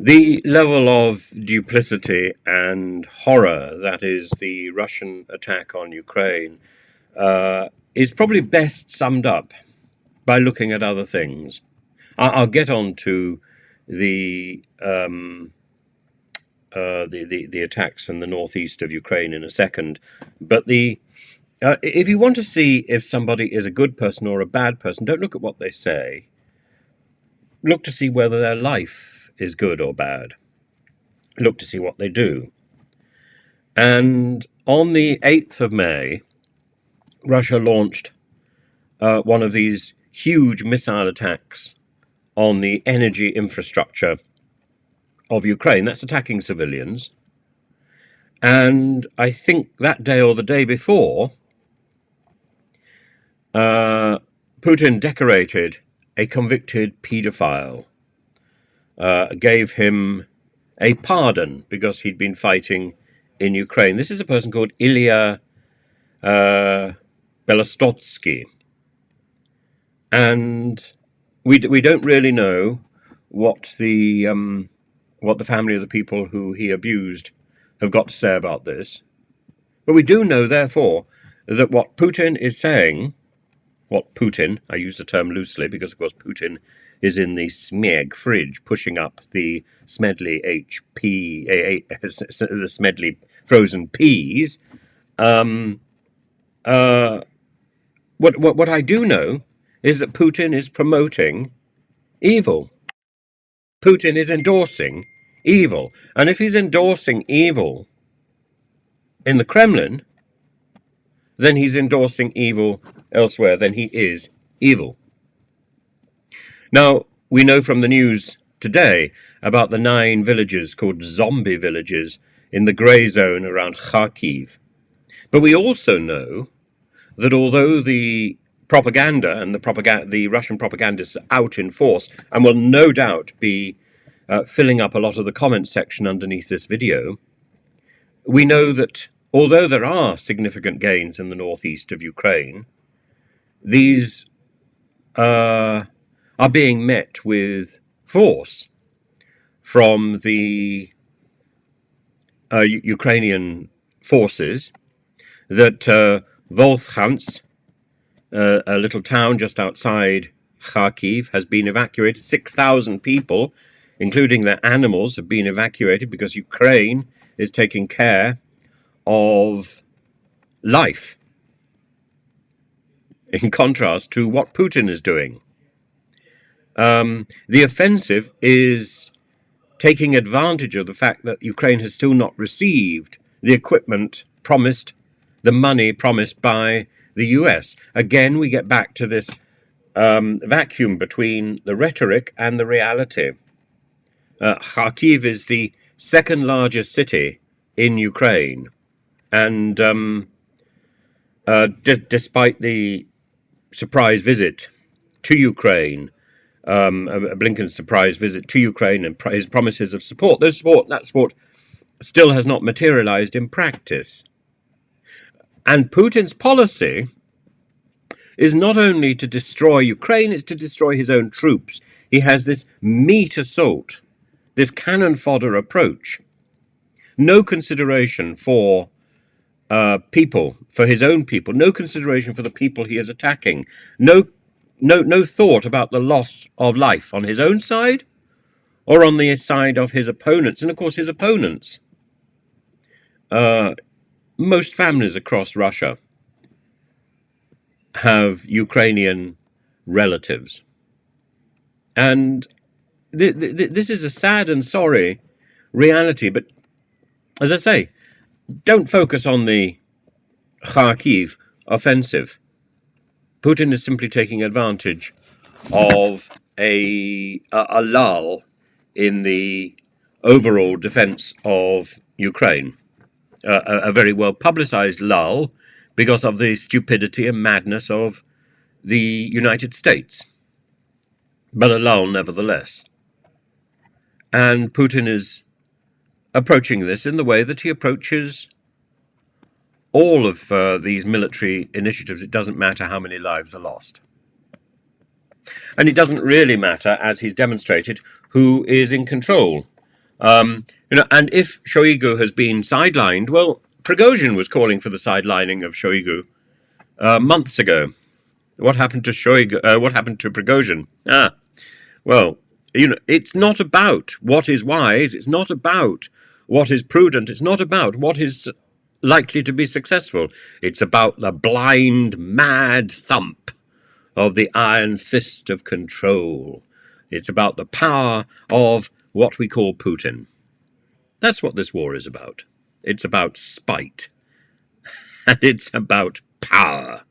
The level of duplicity and horror that is the Russian attack on Ukraine is probably best summed up by looking at other things. I'll get on to the the attacks in the northeast of Ukraine in a second, but if you want to see if somebody is a good person or a bad person, don't look at what they say. Look to see whether their life is good or bad. Look to see what they do. And on the 8th of May, Russia launched one of these huge missile attacks on the energy infrastructure of Ukraine. That's attacking civilians. And I think that day or the day before, Putin decorated a convicted paedophile, gave him a pardon because he'd been fighting in Ukraine. This is a person called Ilya Belostotsky. And we don't really know what the family of the people who he abused have got to say about this. But we do know, therefore, that what Putin is saying, I use the term loosely because, of course, Putin is in the Smeg fridge pushing up the Smedley the Smedley frozen peas. What I do know is that Putin is promoting evil. Putin is endorsing evil. And if he's endorsing evil in the Kremlin, then he's endorsing evil elsewhere. Then he is evil. Now, we know from the news today about the 9 villages called zombie villages in the grey zone around Kharkiv. But we also know that although the propaganda and the Russian propagandists are out in force and will no doubt be filling up a lot of the comment section underneath this video, we know that although there are significant gains in the northeast of Ukraine, these are being met with force from the Ukrainian forces. That Volkhans, a little town just outside Kharkiv, has been evacuated. 6,000 people, including their animals, have been evacuated because Ukraine is taking care of life, in contrast to what Putin is doing. The offensive is taking advantage of the fact that Ukraine has still not received the equipment promised, the money promised by the US. Again, we get back to this vacuum between the rhetoric and the reality. Kharkiv is the second largest city in Ukraine. And despite the surprise visit to Ukraine, Blinken's surprise visit to Ukraine and his promises of support, that support still has not materialized in practice. And Putin's policy is not only to destroy Ukraine, it's to destroy his own troops. He has this meat assault, this cannon fodder approach. No consideration for people, for his own people, no consideration for the people he is attacking, no thought about the loss of life on his own side or on the side of his opponents. And of course, his opponents, most families across Russia have Ukrainian relatives. And this is a sad and sorry reality. But as I say, don't focus on the Kharkiv offensive. Putin is simply taking advantage of a lull in the overall defense of Ukraine. A very well publicized lull because of the stupidity and madness of the United States. But a lull nevertheless. And Putin is approaching this in the way that he approaches all of these military initiatives. It doesn't matter how many lives are lost. And it doesn't really matter, as he's demonstrated, who is in control And if Shoigu has been sidelined, well, Prigozhin was calling for the sidelining of Shoigu months ago. What happened to Shoigu? What happened to Prigozhin? Well, it's not about what is wise. It's not about what is prudent. It's not about what is likely to be successful. It's about the blind, mad thump of the iron fist of control. It's about the power of what we call Putin. That's what this war is about. It's about spite. And it's about power.